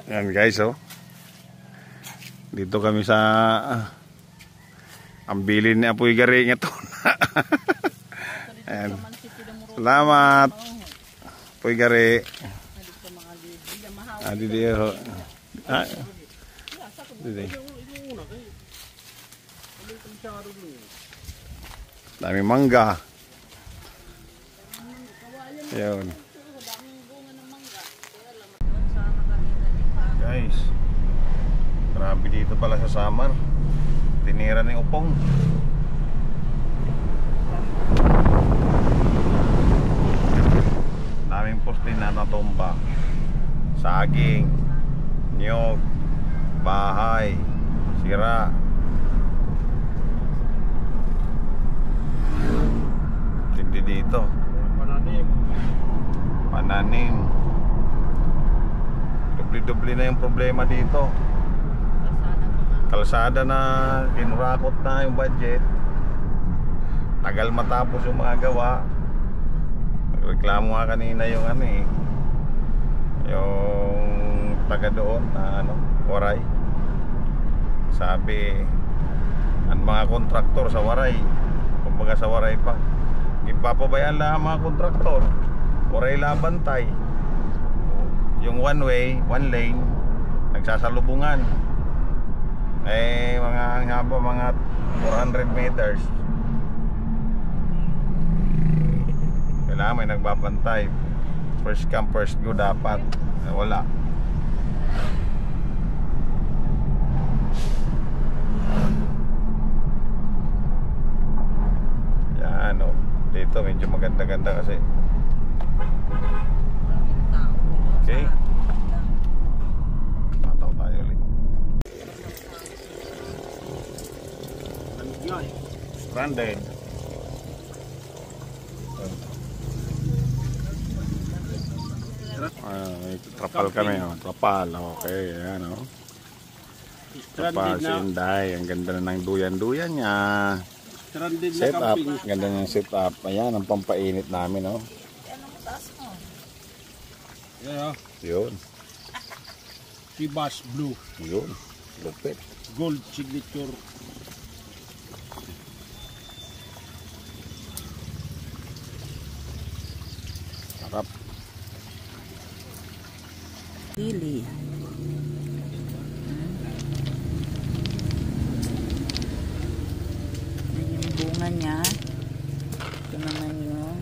Yan guys, oh. Dito kami sa ang bilin ni Apoy Gari nga to. Ayan. Salamat Apoy Gari. Didi ho. Didi. Dami mangga. Ayun. Guys, grabe dito pala sa Samar. Tinira ng upong. Daming poste na natumba. Saging, niyog, bahay, sira. Hindi dito. Pananim. Dubli-dubli na yung problema dito. Kalsada na kinurakot na yung budget. Tagal matapos yung mga gawa. Nagreklamo nga kanina yung yung taga doon na Waray. Sabi ang mga kontraktor sa Waray, kumbaga sa Waray pa, ipapabayaan lang ang mga kontraktor. Waray labantay. Yung one way, one lane, nagsasalubungan. Mga haba, mga 400 meters. Kailangan may nagbabantay. First come, first go dapat. Wala. Yan, oh. Dito medyo maganda-ganda kasi. Okay. Mataw tayo ulit. Stranded. Trapal kami, oh. Trapal, okay. Ayan, oh. Trapal, si Inday. Ang ganda na ng duyan-duyan niya. Set up. Ganda ng set up. Ayan, ang pampainit namin, oh. Yeah. Yun. Chivas Blue. Yun. Lupit. Gold signature. Sarap. Lili. Yan yung bunga niya. Ito naman yung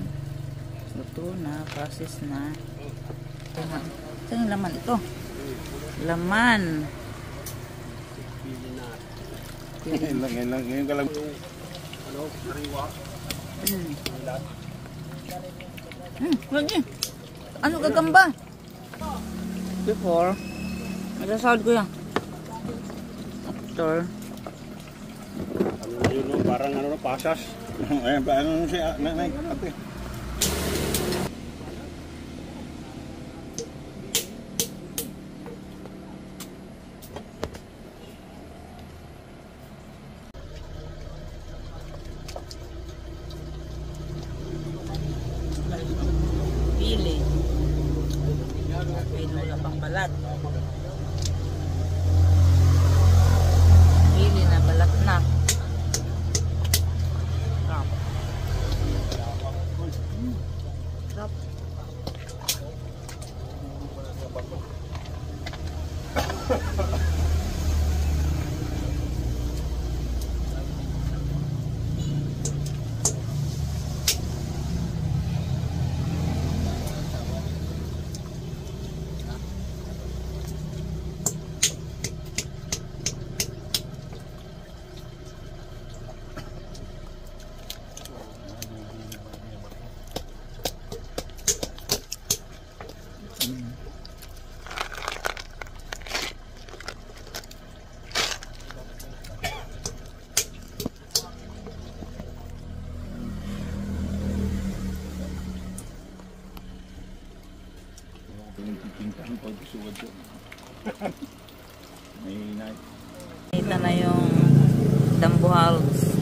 luto na, process na. Laman. Saan yung laman ito? Laman. Ngayon ka lang. Lagi. Ano gagamba? Before. Nasasahod ko yan. After. Yun, parang pasas. Ayan, ano siya? Ate. Pili. Pinula pang balat. Pili na balat na. Sarap. Sarap. Pinagpipintahan pag suwad yun. May hinay. Nainitan na yung dambuhals.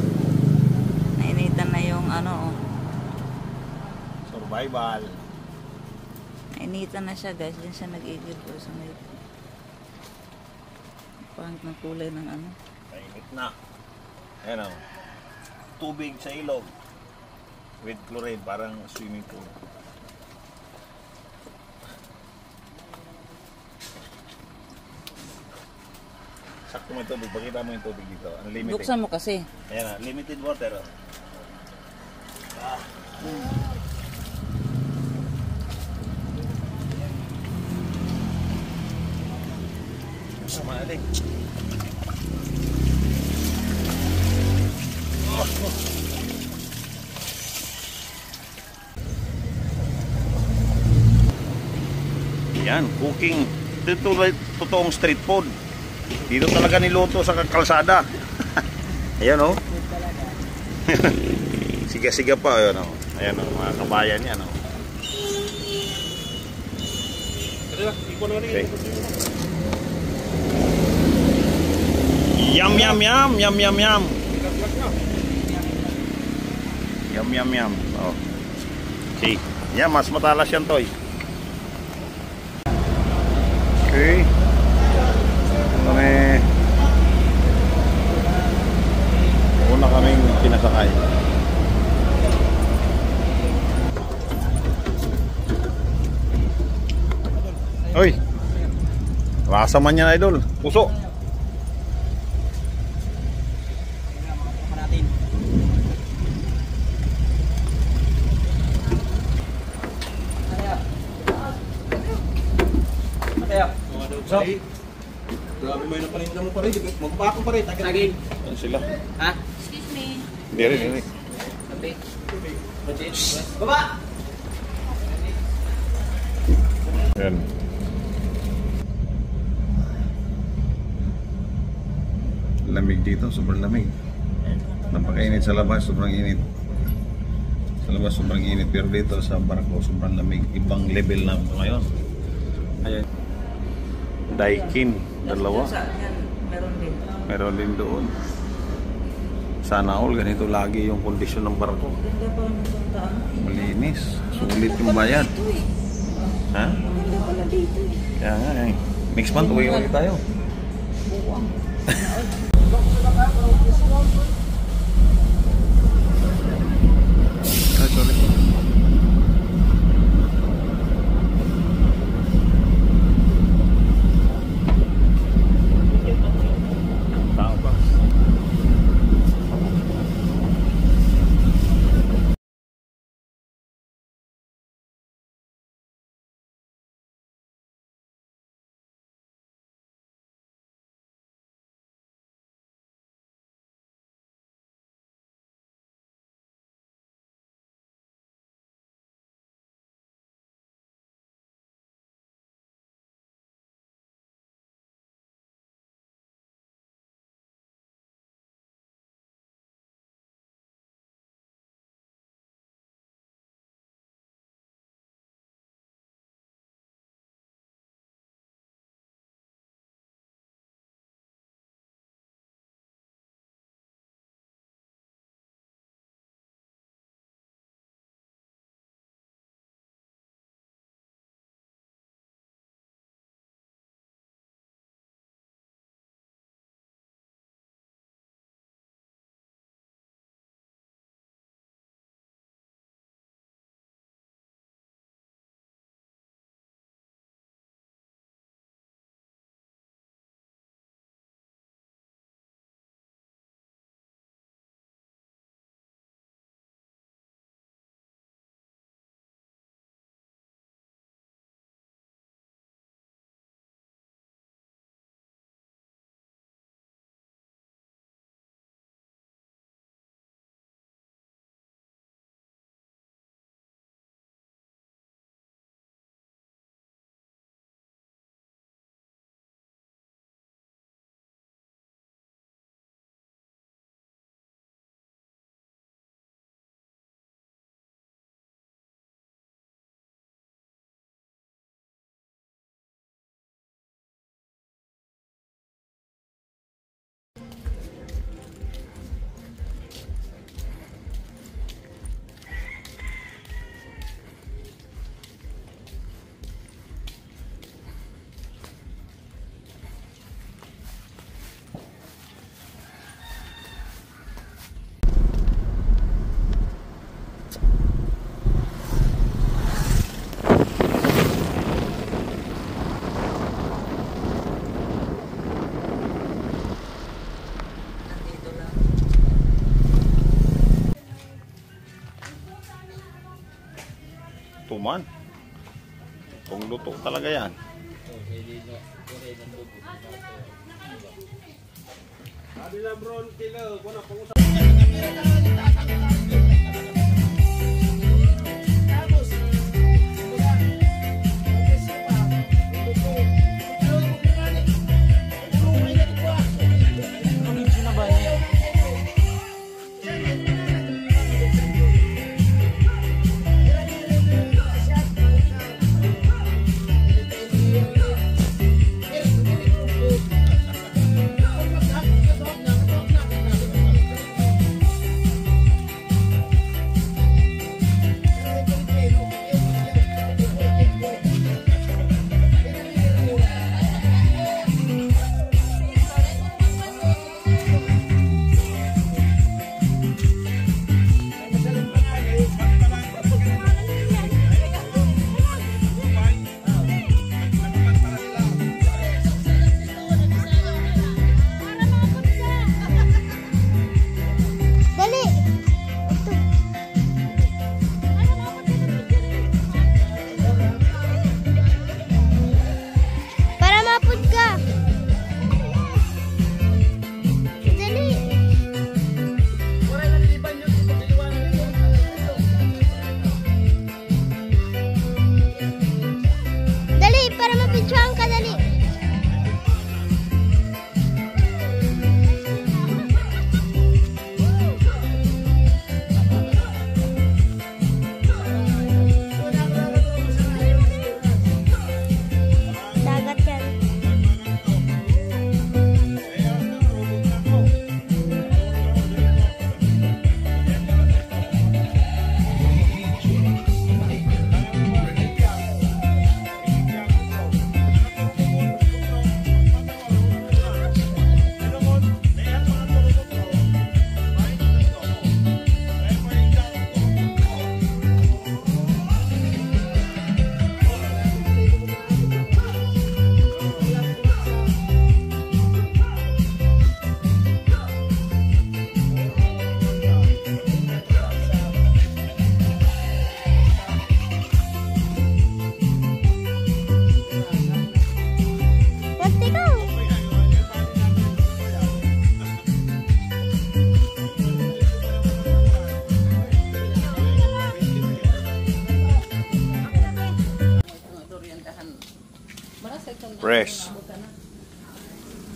Nainitan na yung Survival. Nainitan na siya guys. Diyan siya nag-igib po sa may pangit ng kulay ng ano. Mainit na. Ayan o. Tubig sa ilog. With chlorine, parang swimming pool. Sakto mo yung tubig. Pakita mo yung tubig dito. Unlimited. Buksan mo kasi. Ayan na. Limited water. Oh. Sama aling. Yan, cooking. Ito totoong street food. Dito talaga niluto sa kalsada. Ayan oh. Siga-siga pa ayan oh. Ayan oh, mga kabayan yan oh. Okay. Yum yum yum yum yum yum. Yum yum yum. Oh. See. Yan mas matalas yan toy. Okay. Una kaming pinasakay. Uy. Rasa man yan idol. Puso. Grabe mo yung napaninda mo pa rin. Magpapako pa rin. Tagagin. Ano sila? Ha? Excuse me. Diri. Baba! Yan. Lamig dito, sobrang lamig. Napakainit sa labas, sobrang init. Sa labas, sobrang init. Pero dito sa barko, sobrang lamig. Ibang level na ito ngayon. Ayan. Daikin, dalawa. Meron din. Meron din doon. Sana all, ganito lagi yung kondisyon ng barko. Ganda pa ng puntaan. Malinis. Sulit yung bayad. Ha? Ganda pala dito eh. Kaya nga eh. Next month, uwi ulit tayo. Buwang. man. Kung luto talaga yan.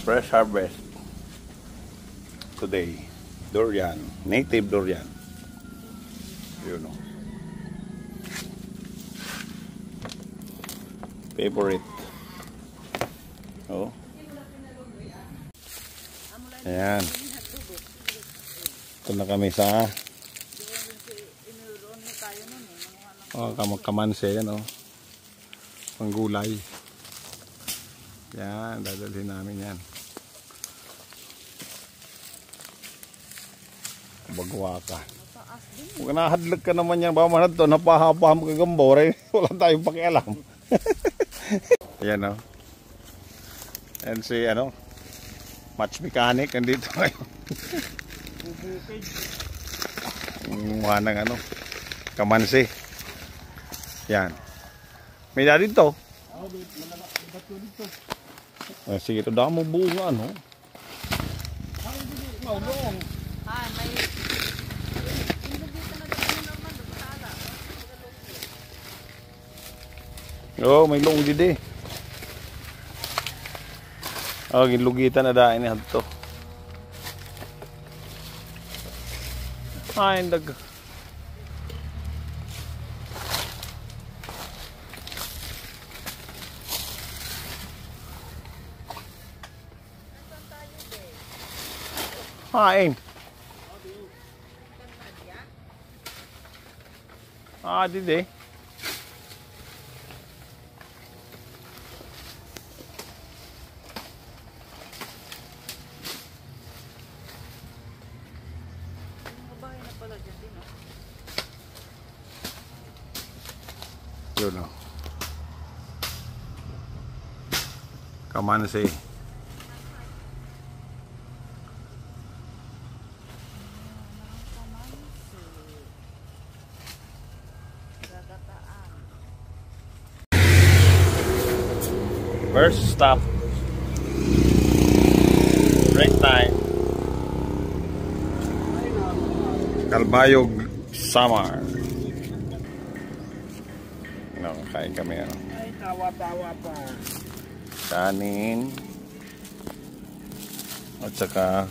Fresh harvest today. Durian, native durian. You know. Favorite. Oh. Ayan. Ito na kami sa kamanse yan, oh. Panggulay. Yan, dadalhin namin yan. Bagwa ka. Huwag na hadlag ka naman yan. Baka man ito, napahapaham ka gambor eh. Wala tayong pakialam. Ayan, oh. And si, match mechanic, nandito ngayon. Mukha ng kamansi. Yan. May na dito. Sige, ito damo bunga, no? Oh, may long didi. Oh, gilugitan na dahil niya ito. Ay, dag. Hain. Ah, didi. Yun, oh. Kamansi. First stop. Break time. Calbayog, Samar. Kain kami ano. Ay, tawa-tawa pa. Kanin. At saka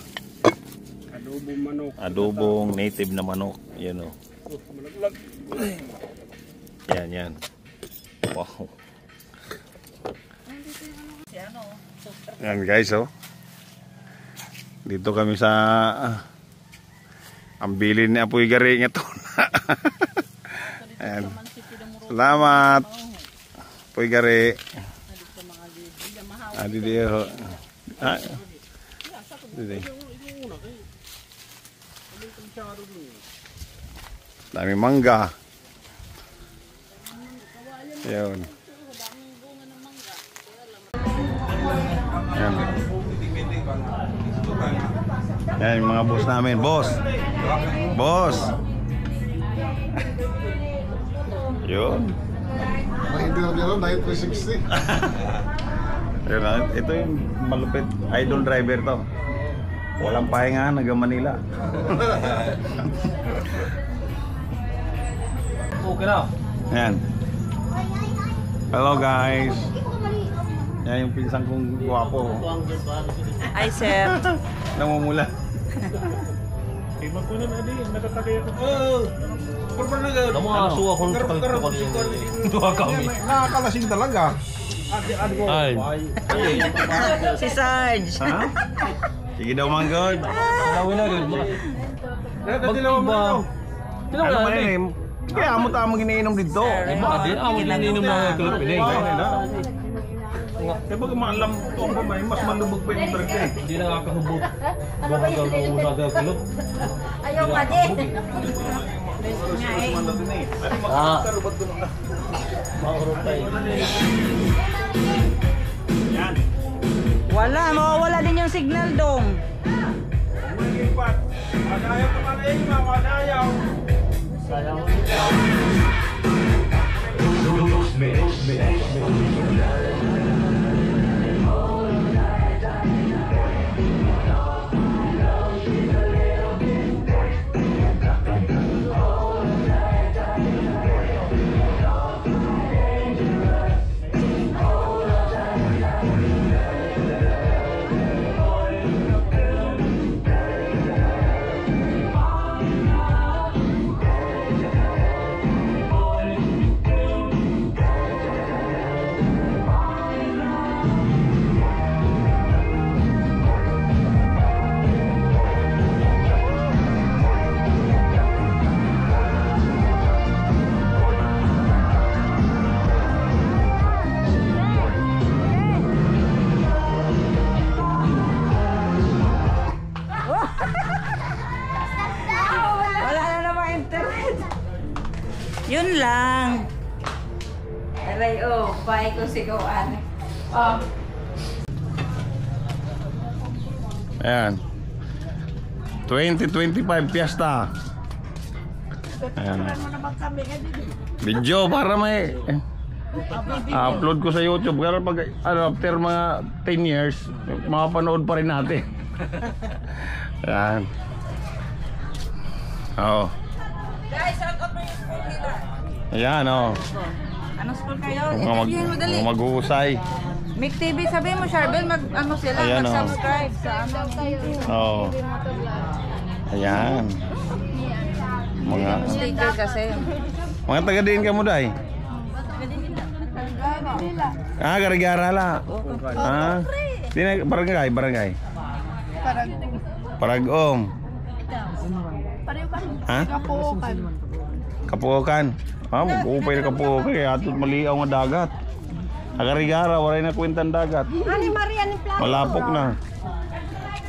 Adobong manok. adobong native na manok. Yan o. Malaglag. Yan. Wow. Yan guys oh. Dito kami sa ang bilin ni Apoy Gari nga to. Ayan. Salamat. Apoy Gari. Adi dia ho. Ah. Dito. Dami mangga. Yun. Yan. Yan yung mga boss namin. Boss. Yun. Mahindira-dira, 9360. Yun, ito yung malupit idol driver to. Walang pahinga, naga Manila. Okay na. Yan. Hello guys. Yan yung pinsang kong guwapo. Ay, sir. Namumula. Magkunan na din, natatagay ako. Oh! Purpa na gano'n. Kamu aso akong kapalit ko kanina. Dua kami. Nakakalasing talaga. Ay. Si Sarge. Ha? Sige daw manggod. Lawin na gud. Nagkadilaw mo. Ano man yun? Kaya amo tamo giniinom dito. Baka din amo nininom na Pilipinay. Kaya pag maalam to ang pamay, mas malubog pa yung drag eh. Hindi na nakakahubog. Baka daw na una daw kilot. Ayaw ka din. Ah. Maurot tayo. Yan. Wala din yung signal dong. Agayaw ka pala eh, makagayaw. Sayang. Yun lang. Aray, pahay ko sigawan. Ayan. 2025 Fiesta. Ayan. Video para may upload ko sa YouTube. Pero pag after mga 10 years, makapanood pa rin natin. Ayan. Oo. Guys, shout out mo yung school nila. Ayan o. Anong school kayo? Interviewin mo dali. Mag-uusay. Mick TV, sabi mo, Charbel, ano sila, Ayan, mag-subscribe sa Oo. Ayan. Mga sticker kasi. taga diin ka mo day. Gara-gara la. Di na barangay. Paragom. Ha? Kapuokan. Mag-upay na kapuokan kaya atot maliaw nga dagat. Agarigara, wala na kwentang dagat. Malapok na.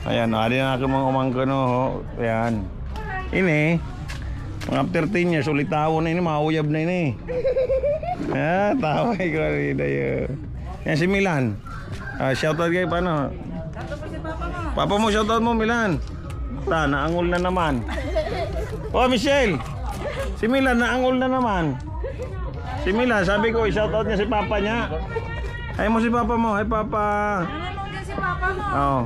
Ayan, adi na ako mga umangko no. Ayan. Ini, mga after 10 years, ulit tao na ini, mauyab na ini. Tawa ko rin tayo. Yan si Milan. Shoutout kayo, paano? Papa mo, shoutout mo, Milan. Naangol na naman. Oh, Michelle. Si Milan, naangol na naman. Si Milan, sabi ko, i-shoutout niya si papa niya. Ay mo si papa mo. Ay papa. Ano din si papa mo? Oo.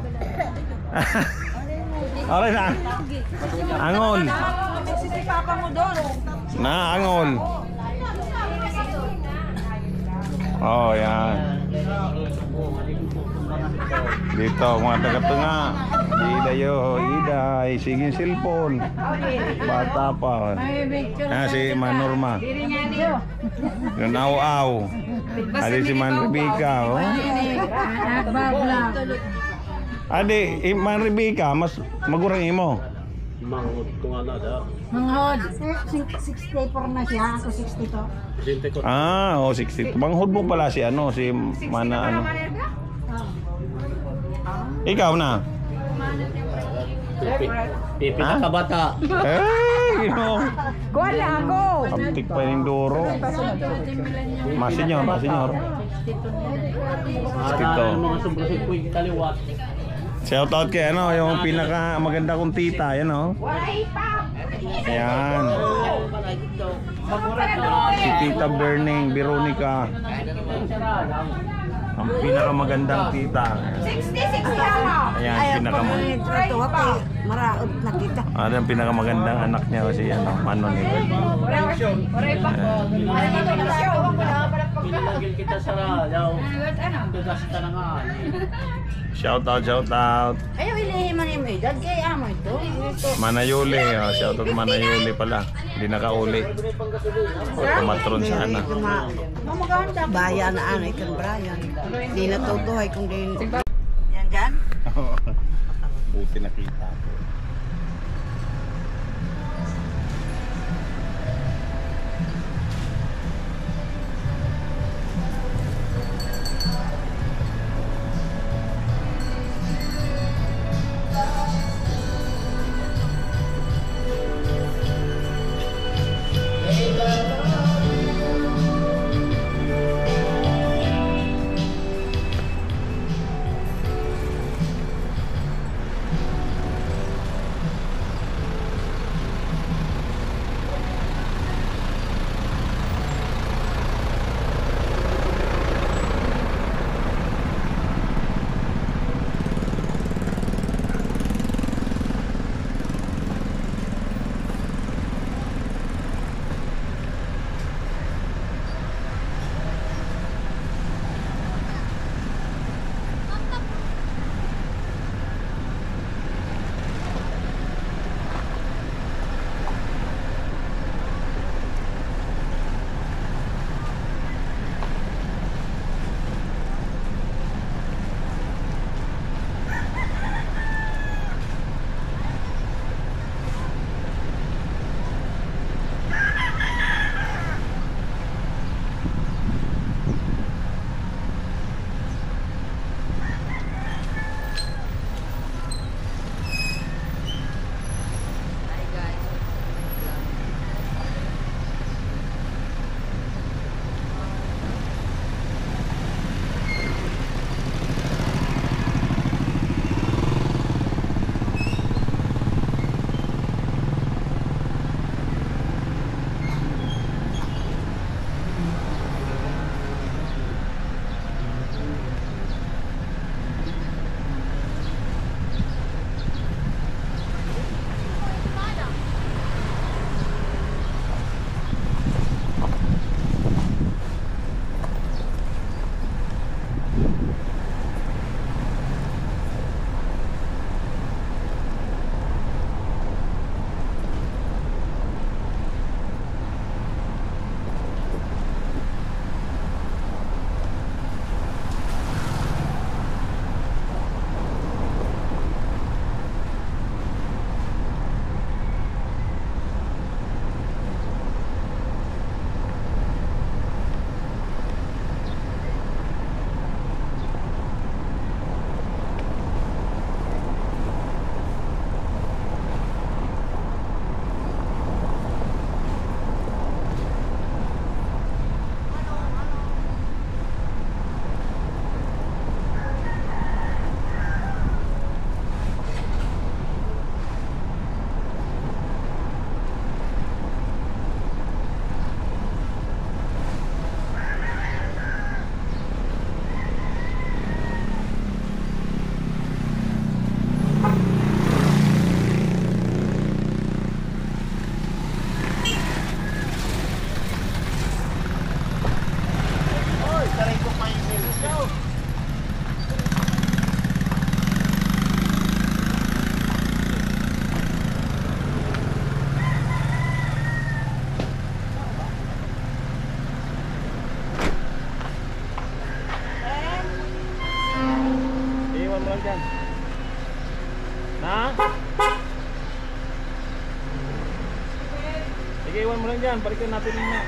Okay na. Angol. Si papa mo doon. Na, angol. Oh, yan. Dito, mga taga-tunga. Idayo, Iday. Sige, cellphone. Bata pa. Si Manorma. Yung aw-aw. Adi si Man Rebecca, oh. Adi, Man Rebecca, mas magurang imo. Manghod kung ano daw. Manghod. 64 na siya. Ako 62. Ah, oh, 60. Manghod mo pala si ano, si Mana ano. Ikaw na. Pipi na kabata. Eh, Kuha na ako. Kaptik pa yung duro. Masinyor, masinyor. Para ang mga sobrang po yung kaliwat. Shout out kay ano, yung pinaka maganda kong tita, yan oh. Ayan. Si Tita Burning, Veronica. Ang pinaka magandang tita. 66 lang. Ayan, pinaka Ito ako. Maraod na kita. ano yung pinaka magandang anak niya si ano, Manon ni Bel. Pinilagil kita sa daw. Tugas ka na nga. Shout out, shout out. Ayaw ilihin man yung edad. Kaya amo ito. Manayuli, oh, shout out Manayuli pala. Hindi nakauli. O tumatron sana. Bayan na ano ikan Brian. Di natutuhay kung din. Yan dyan. Buti nakita ko. mo lang dyan. Na? Sige, iwan mo lang dyan. Balikan natin na.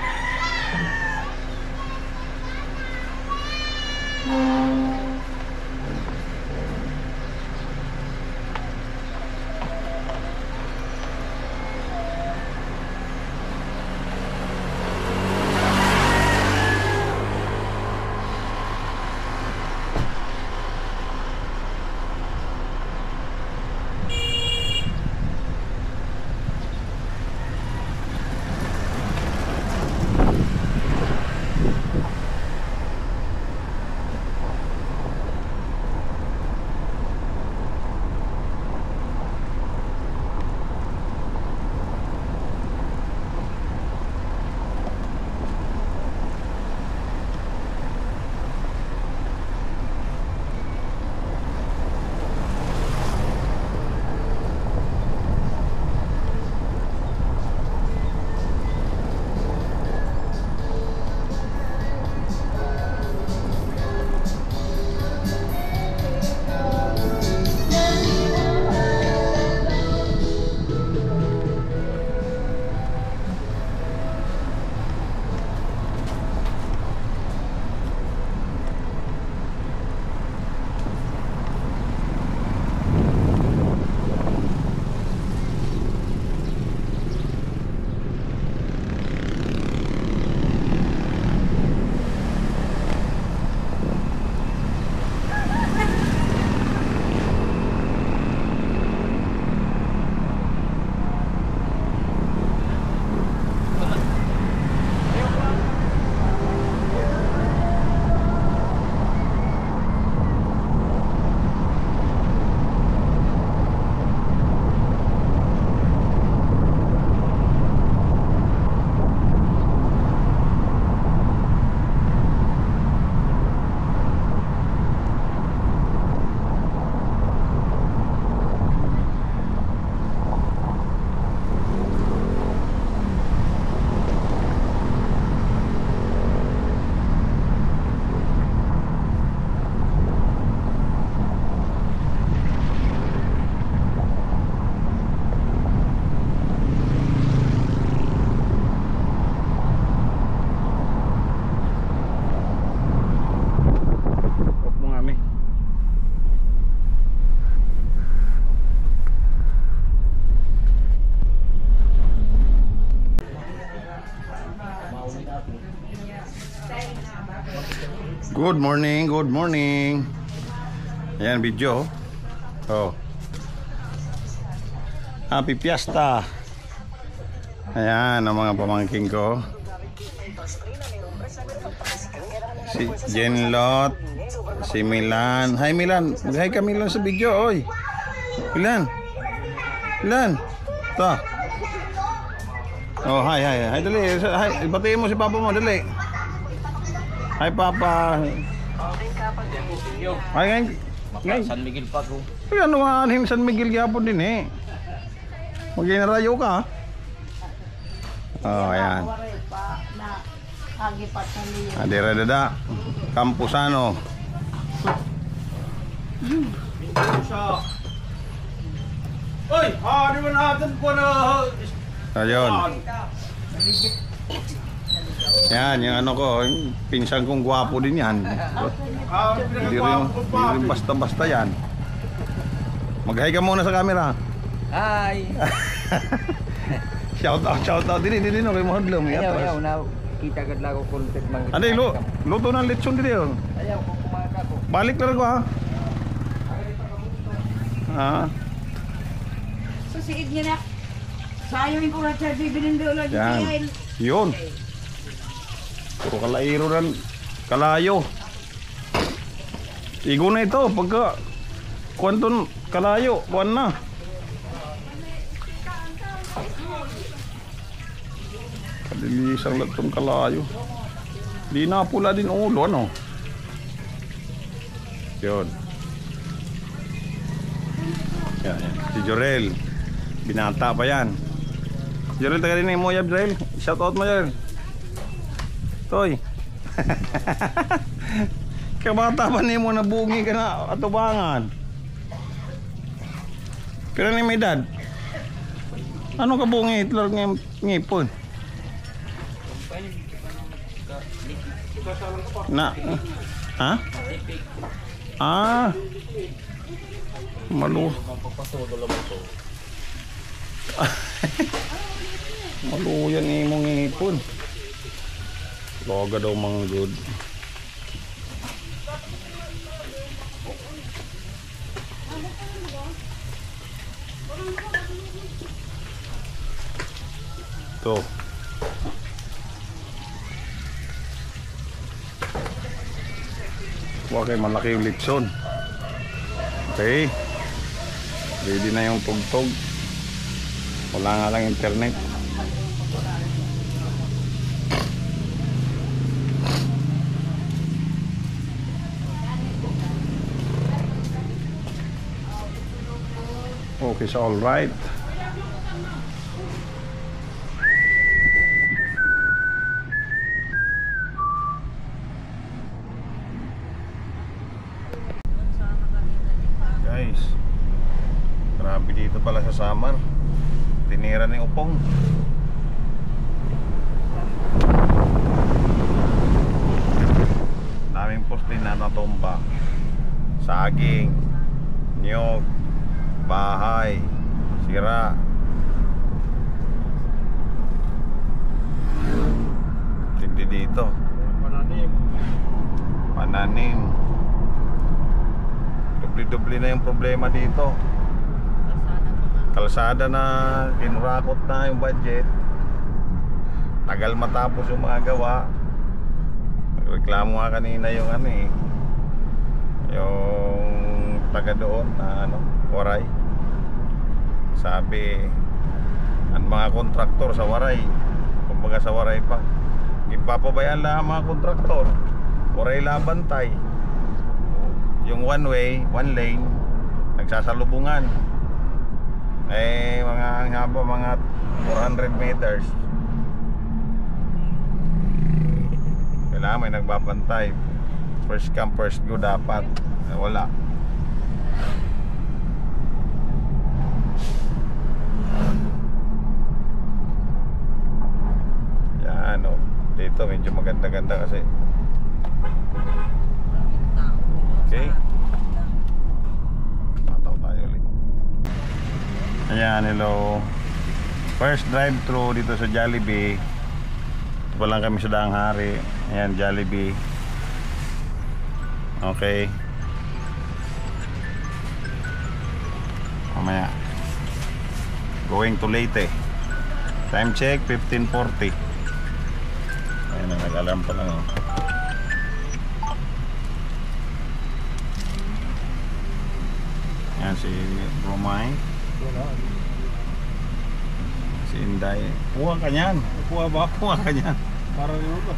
Good morning, good morning. Ayan, video. Oh. Happy Fiesta. Ayan, ang mga pamangking ko. Si Jenlot, si Milan. Hi Milan, mag-hi ka Milan sa video, oy. Milan. Milan. Ito. Oh, hi, hi. Hi, dali. Hi, batiin mo si Papa mo, dali. Hi Papa. Hi ngayon. San Miguel pa ko. Ay, ano nga anhing San Miguel yapon din eh. Mag-inarayo ka. Oh, ayan. Adira dada. Campusano. Oy, di mo natin ko na... Ayun. Yan, yung ano ko, yung pinsan kong gwapo din yan. Hindi rin basta-basta yan. Mag-hi ka muna sa camera. Hi. Shout out din no kay Mahadlom. Ayaw na kita gad lang ko content mang. Ande luto ng lechon din yun. Ayaw ko kumaka ko. Balik lang ko ha. Ah. Susiid niya na. Sayang ko na siya bibinin doon lagi. Yan. Yun. Puro kalairo ran kalayo. Igo na ito pagka kuanton kalayo, kuan na. Kadilisan lang itong kalayo. Di na pula din ulo, ano? Yun. Yan, yan. Si Jorel. Binata pa yan. Jorel, taga rin mo yan, Jorel. Shout out mo yan. Toy. Kabata pa niyo mo nabungi ka na atubangan. Pero ni may edad? Ano ka buong itlog ngipon? Na, ha? Ah, malu. Maluyan ni mong ngipon. Loga daw mga good. Ito. Okay, malaki yung litson. Okay. Ready na yung tugtog. Wala nga lang internet. Okay, so all right. Guys, grabe dito pala sa Samar. Tinira ni Upong. Daming poste na natumba. Saging, niyog, bahay, sira. Tindi dito. Pananim. Dubli-dubli na yung problema dito. Kalsada na kinurakot na yung budget. Tagal matapos yung mga gawa. Nagreklamo nga kanina yung ano eh, yung taga doon na ano, Waray. Sabi ang mga kontraktor sa Waray, kumbaga sa Waray pa, ipapabayaan lang ang mga kontraktor. Waray labantay. Yung one way, one lane, nagsasalubungan. Eh mga haba, mga 400 meters. Kailangan may nagbabantay. First come, first go dapat. Eh, wala. Yan o. Dito medyo maganda-ganda kasi. Okay. Mataw tayo ulit. Ayan, hello. First drive-thru dito sa Jollibee. Ito pa lang kami sa Daang Hari. Ayan, Jollibee. Okay. Mamaya. Going to Leyte. Time check, 15:40. Ayan, nag-alarm pa lang. Ayan si Romay. Si Inday. Kuha ka niyan. Kuha ba? Kuha ka niyan. Para rin ito.